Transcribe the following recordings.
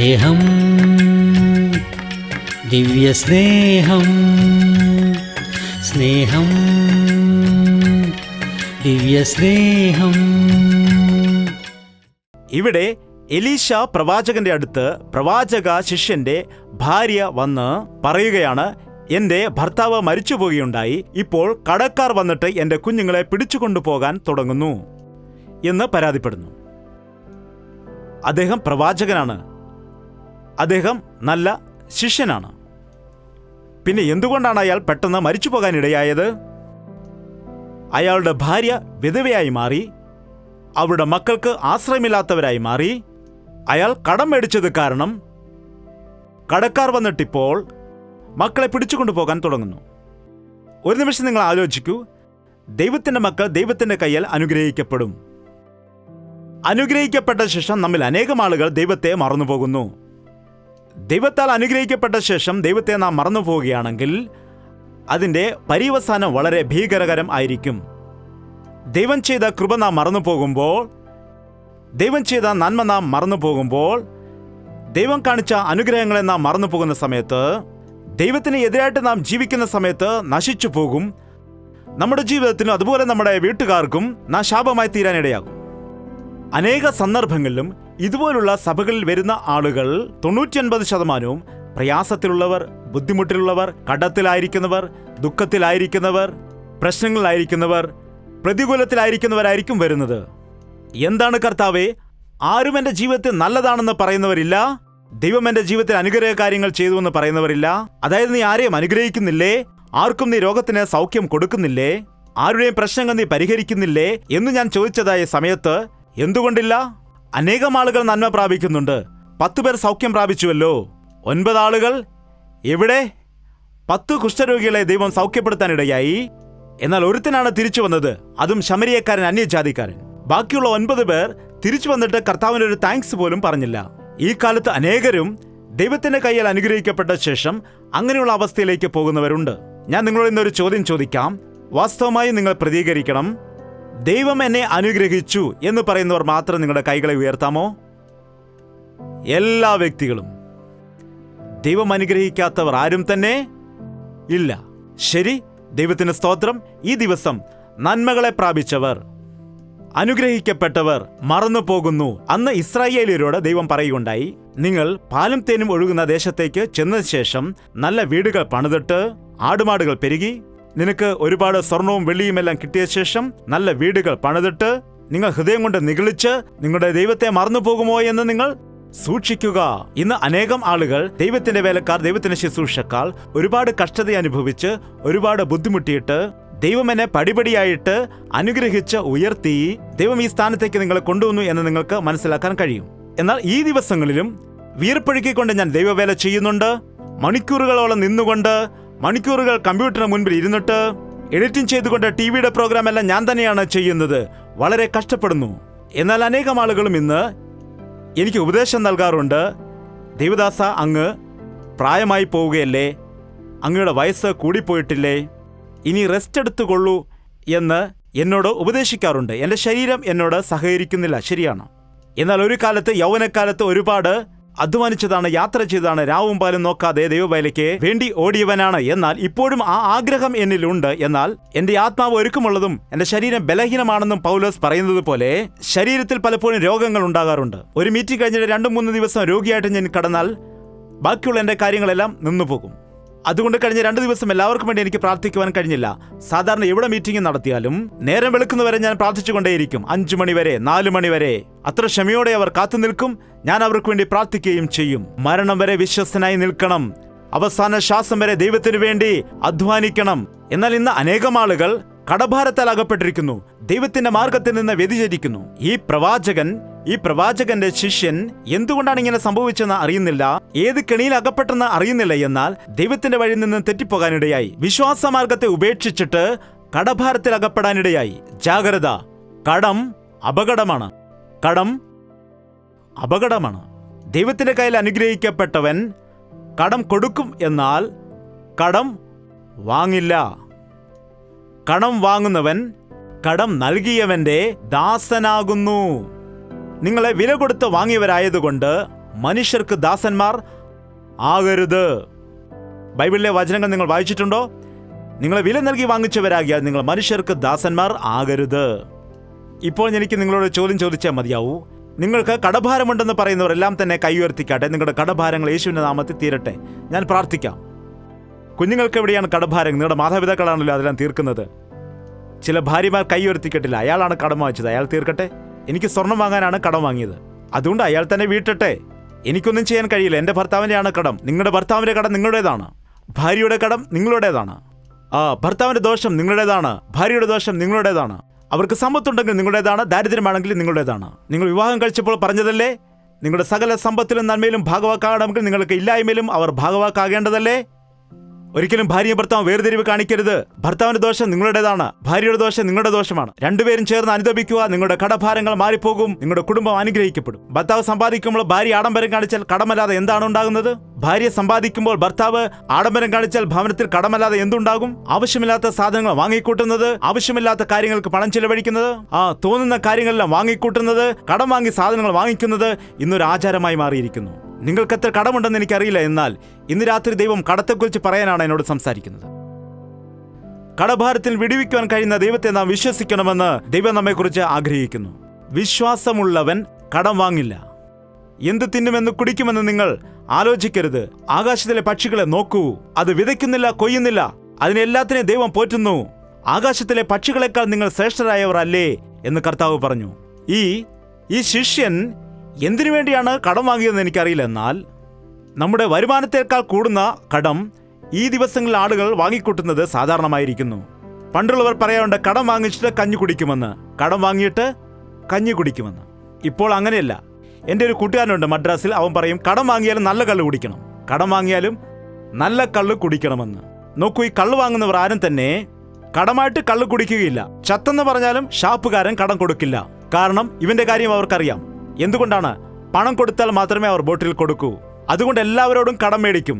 സ്നേഹം, ദിവ്യസ്നേഹം, സ്നേഹം, ദിവ്യസ്നേഹം. ഇവിടെ എലീശ പ്രവാചകന്റെ അടുത്ത് പ്രവാചക ശിഷ്യന്റെ ഭാര്യ വന്ന് പറയുകയാണ്, എന്റെ ഭർത്താവ് മരിച്ചുപോകുകയുണ്ടായി, ഇപ്പോൾ കടക്കാർ വന്നിട്ട് എന്റെ കുഞ്ഞുങ്ങളെ പിടിച്ചുകൊണ്ടുപോകാൻ തുടങ്ങുന്നു എന്ന് പരാതിപ്പെടുന്നു. അദ്ദേഹം പ്രവാചകനാണ്, അദ്ദേഹം നല്ല ശിഷ്യനാണ്. പിന്നെ എന്തുകൊണ്ടാണ് അയാൾ പെട്ടെന്ന് മരിച്ചു പോകാനിടയായത്? അയാളുടെ ഭാര്യ വിധവയായി മാറി, അവരുടെ മക്കൾക്ക് ആശ്രയമില്ലാത്തവരായി മാറി. അയാൾ കടം മേടിച്ചത് കാരണം കടക്കാർ വന്നിട്ടിപ്പോൾ മക്കളെ പിടിച്ചുകൊണ്ടുപോകാൻ തുടങ്ങുന്നു. ഒരു നിമിഷം നിങ്ങൾ ആലോചിക്കൂ, ദൈവത്തിന്റെ മക്കൾ ദൈവത്തിന്റെ കയ്യിൽ അനുഗ്രഹിക്കപ്പെടും. അനുഗ്രഹിക്കപ്പെട്ട ശേഷം നമ്മിൽ അനേകം ആളുകൾ ദൈവത്തെ മറന്നുപോകുന്നു. ദൈവത്താൽ അനുഗ്രഹിക്കപ്പെട്ട ശേഷം ദൈവത്തെ നാം മറന്നു പോവുകയാണെങ്കിൽ അതിൻ്റെ പര്യവസാനം വളരെ ഭീകരകരം ആയിരിക്കും. ദൈവം ചെയ്ത കൃപ നാം മറന്നു പോകുമ്പോൾ, ദൈവം ചെയ്ത നന്മ നാം മറന്നു പോകുമ്പോൾ, ദൈവം കാണിച്ച അനുഗ്രഹങ്ങളെ നാം മറന്നു പോകുന്ന സമയത്ത്, ദൈവത്തിന് എതിരായിട്ട് നാം ജീവിക്കുന്ന സമയത്ത് നശിച്ചു പോകും. നമ്മുടെ ജീവിതത്തിനും അതുപോലെ നമ്മുടെ വീട്ടുകാർക്കും നാം ശാപമായി തീരാനിടയാകും. അനേക സന്ദർഭങ്ങളിലും ഇതുപോലുള്ള സഭകളിൽ വരുന്ന ആളുകൾ 99% പ്രയാസത്തിലുള്ളവർ, ബുദ്ധിമുട്ടിലുള്ളവർ, കടത്തിലായിരിക്കുന്നവർ, ദുഃഖത്തിലായിരിക്കുന്നവർ, പ്രശ്നങ്ങളിലായിരിക്കുന്നവർ, പ്രതികൂലത്തിലായിരിക്കുന്നവരായിരിക്കും വരുന്നത്. എന്താണ് കർത്താവേ, ആരും എൻ്റെ ജീവിതത്തിൽ നല്ലതാണെന്ന് പറയുന്നവരില്ല, ദൈവം എൻ്റെ ജീവിതത്തിൽ അനുഗ്രഹ കാര്യങ്ങൾ ചെയ്തു എന്ന് പറയുന്നവരില്ല. അതായത് നീ ആരെയും അനുഗ്രഹിക്കുന്നില്ലേ, ആർക്കും നീ രോഗത്തിന് സൗഖ്യം കൊടുക്കുന്നില്ലേ, ആരുടെയും പ്രശ്നങ്ങൾ നീ പരിഹരിക്കുന്നില്ലേ എന്ന് ഞാൻ ചോദിച്ചതായ സമയത്ത് എന്തുകൊണ്ടില്ല? അനേകം ആളുകൾ നന്മ പ്രാപിക്കുന്നുണ്ട്. 10 പേർ സൗഖ്യം പ്രാപിച്ചുവല്ലോ. 9 ആളുകൾ എവിടെ? 10 കുഷ്ഠരോഗികളെ ദൈവം സൗഖ്യപ്പെടുത്താനിടയായി. എന്നാൽ ഒരുത്തനാണ് തിരിച്ചു വന്നത്, അതും ശമരിയക്കാരൻ, അന്യജാതിക്കാരൻ. ബാക്കിയുള്ള 9 പേർ തിരിച്ചു വന്നിട്ട് കർത്താവിന് ഒരു താങ്ക്സ് പോലും പറഞ്ഞില്ല. ഈ കാലത്ത് അനേകരും ദൈവത്തിന്റെ കയ്യിൽ അനുഗ്രഹിക്കപ്പെട്ട ശേഷം അങ്ങനെയുള്ള അവസ്ഥയിലേക്ക് പോകുന്നവരുണ്ട്. ഞാൻ നിങ്ങളോട് ഇന്നൊരു ചോദ്യം ചോദിക്കാം, വാസ്തവമായി നിങ്ങൾ പ്രതികരിക്കണം. ദൈവം എന്നെ അനുഗ്രഹിച്ചു എന്ന് പറയുന്നവർ മാത്രം നിങ്ങളുടെ കൈകളെ ഉയർത്താമോ? എല്ലാ വ്യക്തികളും. ദൈവം അനുഗ്രഹിക്കാത്തവർ ആരും തന്നെ ഇല്ല. ശരി, ദൈവത്തിന് സ്തോത്രം. ഈ ദിവസം നന്മകളെ പ്രാപിച്ചവർ, അനുഗ്രഹിക്കപ്പെട്ടവർ മറന്നു പോകുന്നു. അന്ന് ഇസ്രായേലിയരോട് ദൈവം പറയുകയുണ്ടായി, നിങ്ങൾ പാലും തേനും ഒഴുകുന്ന ദേശത്തേക്ക് ചെന്ന ശേഷം നല്ല വീടുകൾ പണിതിട്ട് ആടുമാടുകൾ പെരുകി, നിനക്ക് ഒരുപാട് സ്വർണവും വെള്ളിയും എല്ലാം കിട്ടിയ ശേഷം നല്ല വീടുകൾ പണിതിട്ട് നിങ്ങൾ ഹൃദയം കൊണ്ട് നിഗളിച്ച് നിങ്ങളുടെ ദൈവത്തെ മറന്നു പോകുമോ എന്ന് നിങ്ങൾ സൂക്ഷിക്കുക. ഇന്ന് അനേകം ആളുകൾ, ദൈവത്തിന്റെ വേലക്കാർ, ദൈവത്തിന്റെ ശുശ്രൂഷക്കാർ ഒരുപാട് കഷ്ടത അനുഭവിച്ച് ഒരുപാട് ബുദ്ധിമുട്ടിയിട്ട് ദൈവം എന്നെ പടിപടിയായിട്ട് അനുഗ്രഹിച്ച് ഉയർത്തി ദൈവം ഈ സ്ഥാനത്തേക്ക് നിങ്ങളെ കൊണ്ടുവന്നു എന്ന് നിങ്ങൾക്ക് മനസ്സിലാക്കാൻ കഴിയും. എന്നാൽ ഈ ദിവസങ്ങളിലും വീർപ്പൊഴുക്കിക്കൊണ്ട് ഞാൻ ദൈവവേല ചെയ്യുന്നുണ്ട്. മണിക്കൂറുകളോളം നിന്നുകൊണ്ട്, മണിക്കൂറുകൾ കമ്പ്യൂട്ടറിന് മുൻപിൽ ഇരുന്നിട്ട് എഡിറ്റിംഗ് ചെയ്തുകൊണ്ട് ടിവിയുടെ പ്രോഗ്രാം എല്ലാം ഞാൻ തന്നെയാണ് ചെയ്യുന്നത്. വളരെ കഷ്ടപ്പെടുന്നു. എന്നാൽ അനേകം ആളുകളും ഇന്ന് എനിക്ക് ഉപദേശം നൽകാറുണ്ട്, ദേവദാസ, അങ്ങ് പ്രായമായി പോവുകയല്ലേ, അങ്ങയുടെ വയസ്സ് കൂടിപ്പോയിട്ടില്ലേ, ഇനി റെസ്റ്റ് എടുത്തുകൊള്ളൂ എന്ന് എന്നോട് ഉപദേശിക്കാറുണ്ട്. എൻ്റെ ശരീരം എന്നോട് സഹകരിക്കുന്നില്ല, ശരിയാണ്. എന്നാൽ ഒരു കാലത്ത്, യൗവനക്കാലത്ത് ഒരുപാട് അധ്വാനിച്ചതാണ്, യാത്ര ചെയ്തതാണ്, രാവും പാലും നോക്കാതെ ദൈവവേലയ്ക്ക് വേണ്ടി ഓടിയവനാണ്. എന്നാൽ ഇപ്പോഴും ആ ആഗ്രഹം എന്നിലുണ്ട്. എന്നാൽ എൻ്റെ ആത്മാവ് ഒരുക്കമുള്ളതും എൻ്റെ ശരീരം ബലഹീനമാണെന്നും പൗലോസ് പറയുന്നത് പോലെ ശരീരത്തിൽ പലപ്പോഴും രോഗങ്ങൾ ഉണ്ടാകാറുണ്ട്. ഒരു മീറ്റിംഗ് കഴിഞ്ഞിട്ട് 2-3 ദിവസം രോഗിയായിട്ട് ഞാൻ കടന്നാൽ ബാക്കിയുള്ള എൻ്റെ കാര്യങ്ങളെല്ലാം നിന്നുപോകും. അതുകൊണ്ട് കഴിഞ്ഞ 2 ദിവസം എല്ലാവർക്കും വേണ്ടി എനിക്ക് പ്രാർത്ഥിക്കുവാൻ കഴിഞ്ഞില്ല. സാധാരണ എവിടെ മീറ്റിംഗ് നടത്തിയാലും നേരം വെളുക്കുന്നവരെ ഞാൻ പ്രാർത്ഥിച്ചുകൊണ്ടേയിരിക്കും. 5 മണി വരെ, 4 മണി വരെ. അത്ര ക്ഷമയോടെ അവർ കാത്തു നിൽക്കും. ഞാൻ അവർക്ക് വേണ്ടി പ്രാർത്ഥിക്കുകയും ചെയ്യും. മരണം വരെ വിശ്വസ്തനായി നിൽക്കണം, അവസാന ശ്വാസം വരെ ദൈവത്തിനു വേണ്ടി അധ്വാനിക്കണം. എന്നാൽ ഇന്ന് അനേകം ആളുകൾ കടഭാരത്താൽ അകപ്പെട്ടിരിക്കുന്നു, ദൈവത്തിന്റെ മാർഗത്തിൽ നിന്ന് വ്യതിചരിക്കുന്നു. ഈ പ്രവാചകന്റെ ശിഷ്യൻ എന്തുകൊണ്ടാണ് ഇങ്ങനെ സംഭവിച്ചെന്ന് അറിയുന്നില്ല, ഏത് കെണിയിൽ അകപ്പെട്ടെന്ന് അറിയുന്നില്ല. എന്നാൽ ദൈവത്തിന്റെ വഴിയിൽ നിന്ന് തെറ്റിപ്പോകാനിടയായി, വിശ്വാസമാർഗത്തെ ഉപേക്ഷിച്ചിട്ട് കടഭാരത്തിൽ അകപ്പെടാനിടയായി. ജാഗ്രത, കടം അപകടമാണ്. കടം അപകടമാണ്. ദൈവത്തിന്റെ കയ്യിൽ അനുഗ്രഹിക്കപ്പെട്ടവൻ കടം കൊടുക്കും, എന്നാൽ കടം വാങ്ങില്ല. കടം വാങ്ങുന്നവൻ കടം നൽകിയവന്റെ ദാസനാകുന്നു. നിങ്ങളെ വില കൊടുത്ത് വാങ്ങിയവരായതുകൊണ്ട് മനുഷ്യർക്ക് ദാസന്മാർ ആകരുത്. ബൈബിളിലെ വചനങ്ങൾ നിങ്ങൾ വായിച്ചിട്ടുണ്ടോ? നിങ്ങളെ വില നൽകി വാങ്ങിച്ചവരാകിയാൽ നിങ്ങൾ മനുഷ്യർക്ക് ദാസന്മാർ ആകരുത്. ഇപ്പോൾ എനിക്ക് നിങ്ങളോട് ചോദ്യം ചോദിച്ചാൽ മതിയാവൂ. നിങ്ങൾക്ക് കടഭാരമുണ്ടെന്ന് പറയുന്നവരെല്ലാം തന്നെ കൈ ഉയർത്തിക്കാട്ടെ. നിങ്ങളുടെ കടഭാരങ്ങൾ യേശുവിന്റെ നാമത്തിൽ തീരട്ടെ. ഞാൻ പ്രാർത്ഥിക്കാം. കുഞ്ഞുങ്ങൾക്ക് എവിടെയാണ് കടഭാരം? നിങ്ങളുടെ മാതാപിതാക്കളാണല്ലോ അതെല്ലാം തീർക്കുന്നത്. ചില ഭാര്യമാർ കൈ ഉയർത്തിക്കെട്ടില്ല. അയാളാണ് കടം വാങ്ങിച്ചത്, അയാൾ തീർക്കട്ടെ. എനിക്ക് സ്വർണം വാങ്ങാനാണ് കടം വാങ്ങിയത്, അതുകൊണ്ട് അയാൾ തന്നെ വീട്ടട്ടെ. എനിക്കൊന്നും ചെയ്യാൻ കഴിയില്ല. എൻ്റെ ഭർത്താവിൻ്റെയാണ് കടം. നിങ്ങളുടെ ഭർത്താവിൻ്റെ കടം നിങ്ങളുടേതാണ്. ഭാര്യയുടെ കടം നിങ്ങളുടേതാണ്. ഭർത്താവിൻ്റെ ദോഷം നിങ്ങളുടേതാണ്. ഭാര്യയുടെ ദോഷം നിങ്ങളുടേതാണ്. അവർക്ക് സമ്പത്തുണ്ടെങ്കിൽ നിങ്ങളുടേതാണ്, ദാരിദ്ര്യമാണെങ്കിൽ നിങ്ങളുടേതാണ്. നിങ്ങൾ വിവാഹം കഴിച്ചപ്പോൾ പറഞ്ഞതല്ലേ, നിങ്ങളുടെ സകല സമ്പത്തിലും നന്മയിലും ഭാഗവാക്കാകണമെങ്കിൽ നിങ്ങൾക്ക് ഇല്ലായ്മയിലും അവർ ഭാഗവാക്കാകേണ്ടതല്ലേ? ഒരിക്കലും ഭാര്യയും ഭർത്താവും വേർതിരിവ് കാണിക്കരുത്. ഭർത്താവിന്റെ ദോഷം നിങ്ങളുടേതാണ്, ഭാര്യയുടെ ദോഷം നിങ്ങളുടെ ദോഷമാണ്. രണ്ടുപേരും ചേർന്ന് അനുദപിക്കുക. നിങ്ങളുടെ കടഭാരങ്ങൾ മാറിപ്പോകും. നിങ്ങളുടെ കുടുംബം അനുഗ്രഹിക്കപ്പെടും. ഭർത്താവ് സമ്പാദിക്കുമ്പോൾ ഭാര്യ ആഡംബരം കാണിച്ചാൽ കടമല്ലാതെ എന്താണ് ഉണ്ടാകുന്നത്? ഭാര്യ സമ്പാദിക്കുമ്പോൾ ഭർത്താവ് ആഡംബരം കാണിച്ചാൽ ഭവനത്തിൽ കടമല്ലാതെ എന്തുണ്ടാകും? ആവശ്യമില്ലാത്ത സാധനങ്ങൾ വാങ്ങിക്കൂട്ടുന്നത്, ആവശ്യമില്ലാത്ത കാര്യങ്ങൾക്ക് പണം ചെലവഴിക്കുന്നത്, തോന്നുന്ന കാര്യങ്ങളെല്ലാം വാങ്ങിക്കൂട്ടുന്നത്, കടം വാങ്ങി സാധനങ്ങൾ വാങ്ങിക്കുന്നത് ഇന്നൊരു ആചാരമായി മാറിയിരിക്കുന്നു. നിങ്ങൾക്ക് എത്ര കടമുണ്ടെന്ന് എനിക്കറിയില്ല, എന്നാൽ ഇന്ന് രാത്രി ദൈവം കടത്തെക്കുറിച്ച് പറയാനാണ് എന്നോട് സംസാരിക്കുന്നത്. കടഭാരത്തിൽ വിടുവിക്കുവാൻ കഴിയുന്ന ദൈവത്തെ നാം വിശ്വസിക്കണമെന്ന് ദൈവം നമ്മെക്കുറിച്ച് ആഗ്രഹിക്കുന്നു. വിശ്വാസമുള്ളവൻ കടം വാങ്ങില്ല. എന്ത് തിന്നുമെന്ന് കുടിക്കുമെന്ന് നിങ്ങൾ ആലോചിക്കരുത്. ആകാശത്തിലെ പക്ഷികളെ നോക്കൂ, അത് വിതയ്ക്കുന്നില്ല, കൊയ്യുന്നില്ല, അതിനെല്ലാത്തിനെയും ദൈവം പോറ്റുന്നു. ആകാശത്തിലെ പക്ഷികളെക്കാൾ നിങ്ങൾ ശ്രേഷ്ഠരായവർ അല്ലേ എന്ന് കർത്താവ് പറഞ്ഞു. ഈ ശിഷ്യൻ എന്തിനു വേണ്ടിയാണ് കടം വാങ്ങിയതെന്ന് എനിക്കറിയില്ല, എന്നാൽ നമ്മുടെ വരുമാനത്തേക്കാൾ കൂടുന്ന കടം ഈ ദിവസങ്ങളിൽ ആളുകൾ വാങ്ങിക്കൂട്ടുന്നത് സാധാരണമായിരിക്കുന്നു. പണ്ടുള്ളവർ പറയാറുണ്ട്, കടം വാങ്ങിച്ചിട്ട് കഞ്ഞി കുടിക്കുമെന്ന്, കടം വാങ്ങിയിട്ട് കഞ്ഞി കുടിക്കുമെന്ന്. ഇപ്പോൾ അങ്ങനെയല്ല. എൻ്റെ ഒരു കൂട്ടുകാരനുണ്ട് മദ്രാസിൽ. അവൻ പറയും, കടം വാങ്ങിയാലും നല്ല കള്ള് കുടിക്കണം, കടം വാങ്ങിയാലും നല്ല കള്ള് കുടിക്കണമെന്ന്. നോക്കൂ, ഈ കള്ള് വാങ്ങുന്നവർ ആരും തന്നെ കടമായിട്ട് കള്ള് കുടിക്കുകയില്ല. ചത്തെന്ന് പറഞ്ഞാലും ഷാപ്പുകാരൻ കടം കൊടുക്കില്ല. കാരണം ഇവന്റെ കാര്യം അവർക്കറിയാം. എന്തുകൊണ്ടാണ്? പണം കൊടുത്താൽ മാത്രമേ അവർ ബോട്ടിൽ കൊടുക്കൂ. അതുകൊണ്ട് എല്ലാവരോടും കടം മേടിക്കും.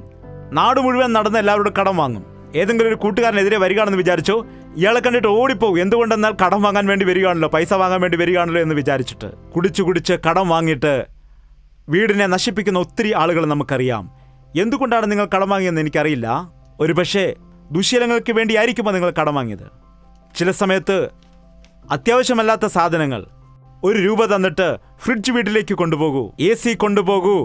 നാട് മുഴുവൻ നടന്ന് എല്ലാവരോടും കടം വാങ്ങും. ഏതെങ്കിലും ഒരു കൂട്ടുകാരനെതിരെ വരികയാണെന്ന് വിചാരിച്ചോ, ഇയാളെ കണ്ടിട്ട് ഓടിപ്പോകും. എന്തുകൊണ്ടെന്നാൽ കടം വാങ്ങാൻ വേണ്ടി വരികയാണല്ലോ, പൈസ വാങ്ങാൻ വേണ്ടി വരികയാണല്ലോ എന്ന് വിചാരിച്ചിട്ട്. കുടിച്ച് കടം വാങ്ങിയിട്ട് വീടിനെ നശിപ്പിക്കുന്ന ഒത്തിരി ആളുകൾ നമുക്കറിയാം. എന്തുകൊണ്ടാണ് നിങ്ങൾ കടം വാങ്ങിയെന്ന് എനിക്കറിയില്ല. ഒരു പക്ഷേ ദുശ്ശീലങ്ങൾക്ക് വേണ്ടിയായിരിക്കുമ്പോൾ നിങ്ങൾ കടം വാങ്ങിയത്. ചില സമയത്ത് അത്യാവശ്യമല്ലാത്ത സാധനങ്ങൾ, 1 രൂപ തന്നിട്ട് ഫ്രിഡ്ജ് വീട്ടിലേക്ക് കൊണ്ടുപോകൂ, AC കൊണ്ടുപോകൂ,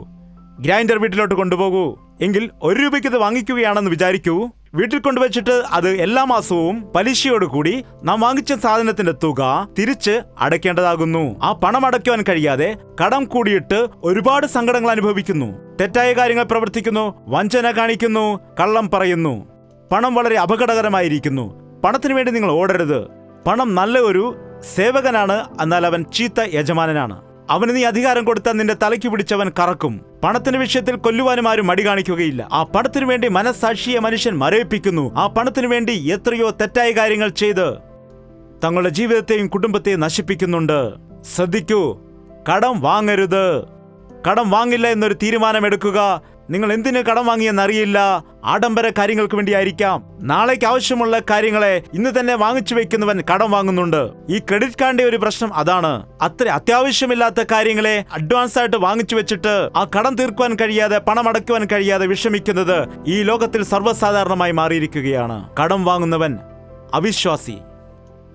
ഗ്രൈൻഡർ വീട്ടിലോട്ട് കൊണ്ടുപോകൂ. എങ്കിൽ 1 രൂപയ്ക്ക് ഇത് വാങ്ങിക്കുകയാണെന്ന് വിചാരിക്കൂ. വീട്ടിൽ കൊണ്ടുവച്ചിട്ട് അത് എല്ലാ മാസവും പലിശയോടുകൂടി നാം വാങ്ങിച്ച സാധനത്തിന്റെ തുക തിരിച്ച് അടയ്ക്കേണ്ടതാകുന്നു. ആ പണം അടയ്ക്കുവാൻ കഴിയാതെ കടം കൂടിയിട്ട് ഒരുപാട് സങ്കടങ്ങൾ അനുഭവിക്കുന്നു. തെറ്റായ കാര്യങ്ങൾ പ്രവർത്തിക്കുന്നു, വഞ്ചന കാണിക്കുന്നു, കള്ളം പറയുന്നു. പണം വളരെ അപകടകരമായിരിക്കുന്നു. പണത്തിന് വേണ്ടി നിങ്ങൾ ഓടരുത്. പണം നല്ല ഒരു സേവകനാണ്, എന്നാൽ അവൻ ചീത്ത യജമാനനാണ്. അവന് നീ അധികാരം കൊടുത്താൽ നിന്റെ തലയ്ക്ക് പിടിച്ചവൻ കറക്കും. പണത്തിന്റെ വിഷയത്തിൽ കൊല്ലുവാനും ആരും മടി കാണിക്കുകയില്ല. ആ പണത്തിനു വേണ്ടി മനസ്സാക്ഷിയെ മനുഷ്യൻ മരവിപ്പിക്കുന്നു. ആ പണത്തിനു വേണ്ടി എത്രയോ തെറ്റായ കാര്യങ്ങൾ ചെയ്ത് തങ്ങളുടെ ജീവിതത്തെയും കുടുംബത്തെയും നശിപ്പിക്കുന്നുണ്ട്. ശ്രദ്ധിക്കൂ, കടം വാങ്ങരുത്. കടം വാങ്ങില്ല എന്നൊരു തീരുമാനമെടുക്കുക. നിങ്ങൾ എന്തിനു കടം വാങ്ങിയെന്നറിയില്ല. ആഡംബര കാര്യങ്ങൾക്ക് വേണ്ടിയായിരിക്കാം. നാളേക്ക് ആവശ്യമുള്ള കാര്യങ്ങളെ ഇന്ന് തന്നെ വാങ്ങിച്ചു വെക്കുന്നവൻ കടം വാങ്ങുന്നുണ്ട്. ഈ ക്രെഡിറ്റ് കാർഡിന്റെ ഒരു പ്രശ്നം അതാണ്. അത്ര അത്യാവശ്യമില്ലാത്ത കാര്യങ്ങളെ അഡ്വാൻസ് ആയിട്ട് വാങ്ങിച്ചു വെച്ചിട്ട് ആ കടം തീർക്കുവാൻ കഴിയാതെ, പണം അടയ്ക്കുവാൻ കഴിയാതെ വിഷമിക്കുന്നത് ഈ ലോകത്തിൽ സർവ്വസാധാരണമായി മാറിയിരിക്കുകയാണ്. കടം വാങ്ങുന്നവൻ അവിശ്വാസി.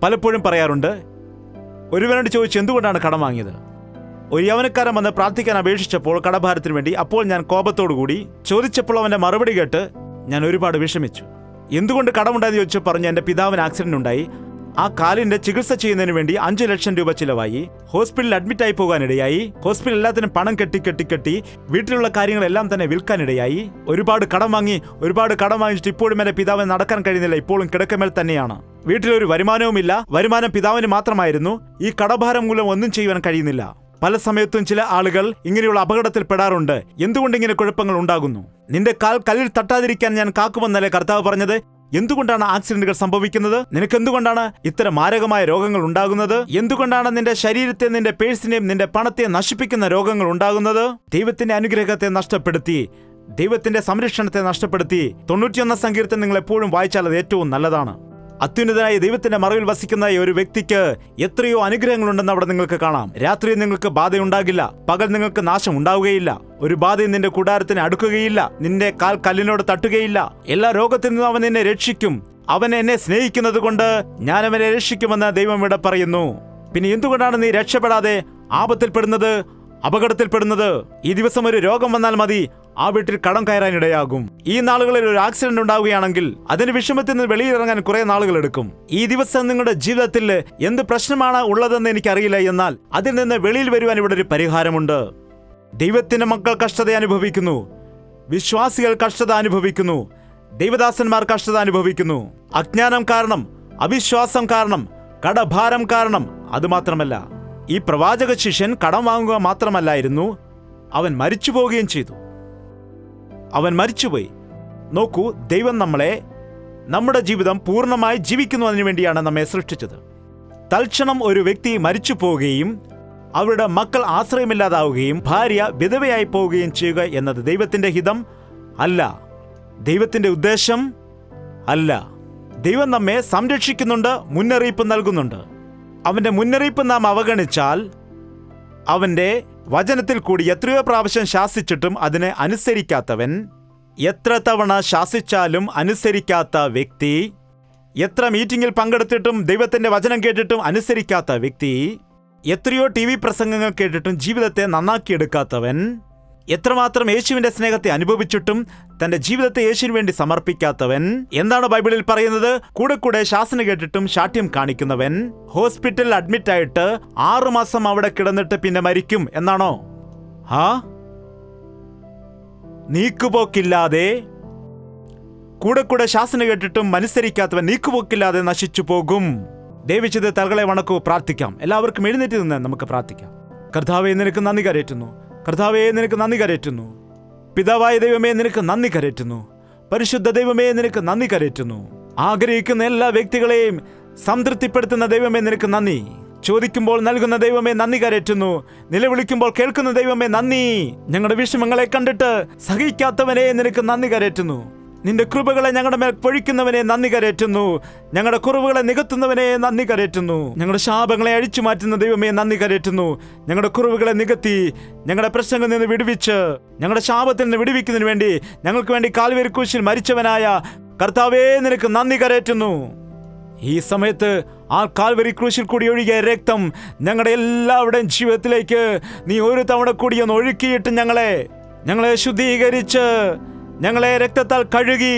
പലപ്പോഴും പറയാറുണ്ട്, ഒരുവനോട് ചോദിച്ചു എന്തുകൊണ്ടാണ് കടം വാങ്ങിയത്. ഒരു യൗവനക്കാരൻ വന്ന് പ്രാർത്ഥിക്കാൻ അപേക്ഷിച്ചപ്പോൾ കടഭാരത്തിന് വേണ്ടി, അപ്പോൾ ഞാൻ കോപത്തോടുകൂടി ചോദിച്ചപ്പോൾ അവന്റെ മറുപടി കേട്ട് ഞാൻ ഒരുപാട് വിഷമിച്ചു. എന്തുകൊണ്ട് കടമുണ്ടായെന്ന് ചോദിച്ചു. പറഞ്ഞു, എൻ്റെ പിതാവിന് ആക്സിഡന്റ് ഉണ്ടായി. ആ കാലിന്റെ ചികിത്സ ചെയ്യുന്നതിന് വേണ്ടി 5 ലക്ഷം രൂപ ചിലവായി. ഹോസ്പിറ്റലിൽ അഡ്മിറ്റായി പോകാനിടയായി. ഹോസ്പിറ്റൽ എല്ലാത്തിനും പണം കെട്ടി വീട്ടിലുള്ള കാര്യങ്ങളെല്ലാം തന്നെ വിൽക്കാനിടയായി. ഒരുപാട് കടം വാങ്ങിച്ചിട്ട് ഇപ്പോഴും എൻ്റെ പിതാവിന് നടക്കാൻ കഴിയുന്നില്ല. ഇപ്പോഴും കിടക്കമേൽ തന്നെയാണ്. വീട്ടിലൊരു വരുമാനവുമില്ല. വരുമാനം പിതാവിന് മാത്രമായിരുന്നു. ഈ കടഭാരം മൂലം ഒന്നും ചെയ്യുവാൻ കഴിയുന്നില്ല. പല സമയത്തും ചില ആളുകൾ ഇങ്ങനെയുള്ള അപകടത്തിൽ പെടാറുണ്ട്. എന്തുകൊണ്ട് ഇങ്ങനെ കുഴപ്പങ്ങൾ ഉണ്ടാകുന്നു? നിന്റെ കാൽ കല്ലിൽ തട്ടാതിരിക്കാൻ ഞാൻ കാക്കുമെന്നല്ലേ കർത്താവ് പറഞ്ഞത്? എന്തുകൊണ്ടാണ് ആക്സിഡന്റുകൾ സംഭവിക്കുന്നത്? നിനക്കെന്തുകൊണ്ടാണ് ഇത്തരം മാരകമായ രോഗങ്ങൾ ഉണ്ടാകുന്നത്? എന്തുകൊണ്ടാണ് നിന്റെ ശരീരത്തെ, നിന്റെ പേഴ്സിനെയും നിന്റെ പണത്തെ നശിപ്പിക്കുന്ന രോഗങ്ങൾ ഉണ്ടാകുന്നത്? ദൈവത്തിന്റെ അനുഗ്രഹത്തെ നഷ്ടപ്പെടുത്തി, ദൈവത്തിന്റെ സംരക്ഷണത്തെ നഷ്ടപ്പെടുത്തി 91 സങ്കീർത്തനം നിങ്ങൾ എപ്പോഴും വായിച്ചാൽ അത് ഏറ്റവും നല്ലതാണ്. അത്യുന്നതനായ ദൈവത്തിന്റെ മറവിൽ വസിക്കുന്ന ഒരു വ്യക്തിക്ക് എത്രയോ അനുഗ്രഹങ്ങളുണ്ടെന്ന് അവിടെ നിങ്ങൾക്ക് കാണാം. രാത്രി നിങ്ങൾക്ക് ബാധയുണ്ടാകില്ല, പകൽ നിങ്ങൾക്ക് നാശം ഉണ്ടാവുകയില്ല, ഒരു ബാധയും നിന്റെ കൂടാരത്തിന് അടുക്കുകയില്ല, നിന്റെ കാൽ കല്ലിനോട് തട്ടുകയില്ല. എല്ലാ രോഗത്തിൽ നിന്നും അവൻ നിന്നെ രക്ഷിക്കും. അവൻ എന്നെ സ്നേഹിക്കുന്നത് കൊണ്ട് ഞാൻ അവനെ രക്ഷിക്കുമെന്ന് ദൈവം ഇവിടെ പറയുന്നു. പിന്നെ എന്തുകൊണ്ടാണ് നീ രക്ഷപ്പെടാതെ ആപത്തിൽപ്പെടുന്നത്, അപകടത്തിൽപ്പെടുന്നത്? ഈ ദിവസം ഒരു രോഗം വന്നാൽ മതി, ആ വീട്ടിൽ കടം കയറാനിടയാകും. ഈ നാളുകളിൽ ഒരു ആക്സിഡന്റ് ഉണ്ടാവുകയാണെങ്കിൽ അതിന്റെ വിഷമത്തിൽ നിന്ന് വെളിയിലിറങ്ങാൻ കുറെ നാളുകൾ എടുക്കും. ഈ ദിവസം നിങ്ങളുടെ ജീവിതത്തിൽ എന്ത് പ്രശ്നമാണ് ഉള്ളതെന്ന് എനിക്കറിയില്ല, എന്നാൽ അതിൽ നിന്ന് വെളിയിൽ വരുവാൻ ഇവിടെ ഒരു പരിഹാരമുണ്ട്. ദൈവത്തിന്റെ മക്കൾ കഷ്ടത അനുഭവിക്കുന്നു, വിശ്വാസികൾ കഷ്ടത അനുഭവിക്കുന്നു, ദൈവദാസന്മാർ കഷ്ടത അനുഭവിക്കുന്നു. അജ്ഞാനം കാരണം, അവിശ്വാസം കാരണം, കടഭാരം കാരണം. അതുമാത്രമല്ല, ഈ പ്രവാചക ശിഷ്യൻ കടം വാങ്ങുക മാത്രമല്ലായിരുന്നു, അവൻ മരിച്ചു പോവുകയും ചെയ്തു. അവൻ മരിച്ചുപോയി. നോക്കൂ, ദൈവം നമ്മുടെ ജീവിതം പൂർണ്ണമായി ജീവിക്കുന്നതിന് വേണ്ടിയാണ് നമ്മെ സൃഷ്ടിച്ചത്. തൽക്ഷണം ഒരു വ്യക്തി മരിച്ചു പോവുകയും അവരുടെ മക്കൾ ആശ്രയമില്ലാതാവുകയും ഭാര്യ വിധവയായി പോവുകയും ചെയ്യുക എന്നത് ദൈവത്തിന്റെ ഹിതം അല്ല, ദൈവത്തിന്റെ ഉദ്ദേശം അല്ല. ദൈവം നമ്മെ സംരക്ഷിക്കുന്നുണ്ട്, മുന്നറിയിപ്പ് നൽകുന്നുണ്ട്. അവന്റെ മുന്നറിയിപ്പ് നാം അവഗണിച്ചാൽ, അവന്റെ വചനത്തിൽ കൂടി എത്രയോ പ്രാവശ്യം ശാസിച്ചിട്ടും അതിനെ അനുസരിക്കാത്തവൻ, എത്ര തവണ ശാസിച്ചാലും അനുസരിക്കാത്ത വ്യക്തി, എത്ര മീറ്റിംഗിൽ പങ്കെടുത്തിട്ടും ദൈവത്തിന്റെ വചനം കേട്ടിട്ടും അനുസരിക്കാത്ത വ്യക്തി, എത്രയോ TV പ്രസംഗങ്ങൾ കേട്ടിട്ടും ജീവിതത്തെ നന്നാക്കിയെടുക്കാത്തവൻ, എത്രമാത്രം യേശുവിന്റെ സ്നേഹത്തെ അനുഭവിച്ചിട്ടും തന്റെ ജീവിതത്തെ യേശുവിന് വേണ്ടി സമർപ്പിക്കാത്തവൻ. എന്താണ് ബൈബിളിൽ പറയുന്നത്? കൂടെ കൂടെ ശാസന കേട്ടിട്ടും ശാഠ്യം കാണിക്കുന്നവൻ, ഹോസ്പിറ്റലിൽ അഡ്മിറ്റ് ആയിട്ട് 6 മാസം അവിടെ കിടന്നിട്ട് പിന്നെ മരിക്കും എന്നാണോ? നീക്കുപോക്കില്ലാതെ, കൂടെ കൂടെ ശാസന കേട്ടിട്ടും അനുസരിക്കാത്തവൻ നീക്കുപോക്കില്ലാതെ നശിച്ചു പോകും. ദൈവചിത തലകളെ വണക്കൂ, പ്രാർത്ഥിക്കാം. എല്ലാവർക്കും എഴുന്നേറ്റ് നിന്ന് നമുക്ക് പ്രാർത്ഥിക്കാം. കർത്താവേ, നിനക്ക് നന്ദി കരയറ്റുന്നു. കർത്താവേ, നിനക്ക് നന്ദി കരയറ്റുന്നു. പിതാവായ ദൈവമേ, നിനക്ക് നന്ദി കരയറ്റുന്നു. പരിശുദ്ധ ദൈവമേ, നിനക്ക് നന്ദി കരയറ്റുന്നു. ആഗ്രഹിക്കുന്ന എല്ലാ വ്യക്തികളെയും സംതൃപ്തിപ്പെടുത്തുന്ന ദൈവമേ, നിനക്ക് നന്ദി. ചോദിക്കുമ്പോൾ നൽകുന്ന ദൈവമേ, നന്ദി കരയറ്റുന്നു. നിലവിളിക്കുമ്പോൾ കേൾക്കുന്ന ദൈവമേ, നന്ദി. ഞങ്ങളുടെ വിഷമങ്ങളെ കണ്ടിട്ട് സഹിക്കാത്തവനെ നിനക്ക് നന്ദി കരയറ്റുന്നു. നിന്റെ കൃപകളെ ഞങ്ങളുടെ മേൽ പൊഴിക്കുന്നവനെ നന്ദി കരയറ്റുന്നു. ഞങ്ങളുടെ കുറവുകളെ നികത്തുന്നവനെ നന്ദി കരയറ്റുന്നു. ഞങ്ങളുടെ ശാപങ്ങളെ അഴിച്ചു മാറ്റുന്ന ദൈവമേ, നന്ദി കരയറ്റുന്നു. ഞങ്ങളുടെ കുറവുകളെ നികത്തി ഞങ്ങളുടെ പ്രശ്നങ്ങളിൽ നിന്ന് വിടുവിച്ച് ഞങ്ങളുടെ ശാപത്തിൽ നിന്ന് വിടുവിക്കുന്നതിന് വേണ്ടി ഞങ്ങൾക്ക് വേണ്ടി കാൽവരി ക്രൂശിൽ മരിച്ചവനായ കർത്താവേ, നിനക്ക് നന്ദി കരയറ്റുന്നു. ഈ സമയത്ത് ആ കാൽവരി ക്രൂശിൽ കൂടി ഒഴുകിയ രക്തം ഞങ്ങളുടെ എല്ലാവരുടെയും ജീവിതത്തിലേക്ക് നീ ഒരു തവണ കൂടി ഒന്ന് ഒഴുക്കിയിട്ട് ഞങ്ങളെ ശുദ്ധീകരിച്ച് ഞങ്ങളെ രക്തത്താൽ കഴുകി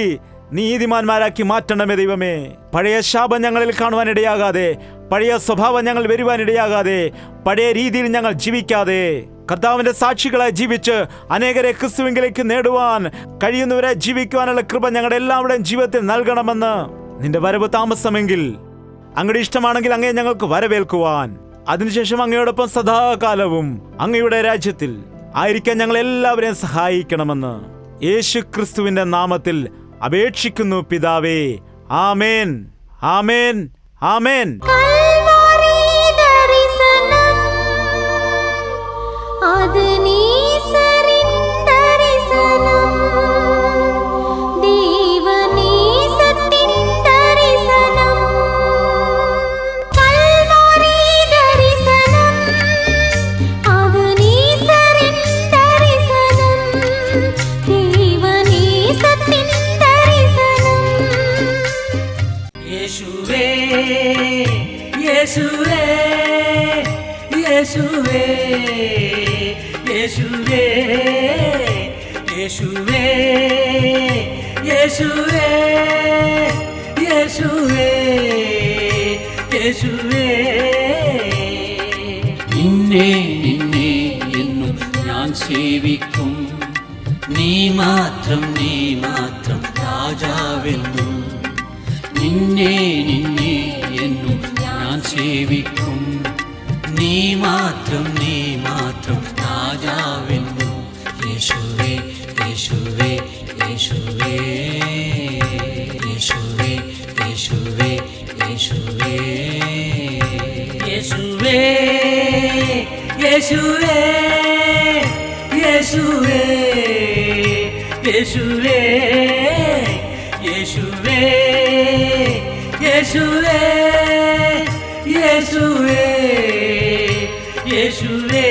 നീതിമാന്മാരാക്കി മാറ്റണമേ ദൈവമേ. പഴയ ശാപം ഞങ്ങളിൽ കാണുവാനിടയാകാതെ, പഴയ സ്വഭാവം ഞങ്ങൾ വരുവാനിടയാകാതെ, പഴയ രീതിയിൽ ഞങ്ങൾ ജീവിക്കാതെ കർത്താവിന്റെ സാക്ഷികളായി ജീവിച്ച് അനേകരെ ക്രിസ്തുവിലേക്ക് നേടുവാൻ കഴിയുന്നവരെ ജീവിക്കുവാനുള്ള കൃപ ഞങ്ങളുടെ എല്ലാവരുടെയും ജീവിതത്തിൽ നൽകണമെന്ന്. നിന്റെ വരവ് താമസമെങ്കിൽ, അങ്ങയുടെ ഇഷ്ടമാണെങ്കിൽ അങ്ങയെ ഞങ്ങൾക്ക് വരവേൽക്കുവാൻ, അതിനുശേഷം അങ്ങയോടൊപ്പം സദാകാലവും അങ്ങയുടെ രാജ്യത്തിൽ ആയിരിക്കാൻ ഞങ്ങൾ എല്ലാവരെയും സഹായിക്കണമെന്ന് യേശു ക്രിസ്തുവിന്റെ നാമത്തിൽ അപേക്ഷിക്കുന്നു പിതാവേ. ആമേൻ, ആമേൻ, ആമേൻ. നിന്നെ നിന്നെ എന്നും ഞാൻ സേവിക്കും, നീ മാത്രം രാജാവെന്നും. നിന്നെ നിന്നെ എന്നും ഞാൻ സേവിക്കും, നീ മാത്രം രാജാവെന്നും. യേശുവേ, യേശുവേ, യേശുവേ, യേശുവേ, യേശുവേ, യേശുവേ, യേശുവേ, യേശുവേ, യേശുവേ, യേശുവേ, യേശുവേ, യേശുവേ, യേശുവേ യേശുവേ യേശുവേ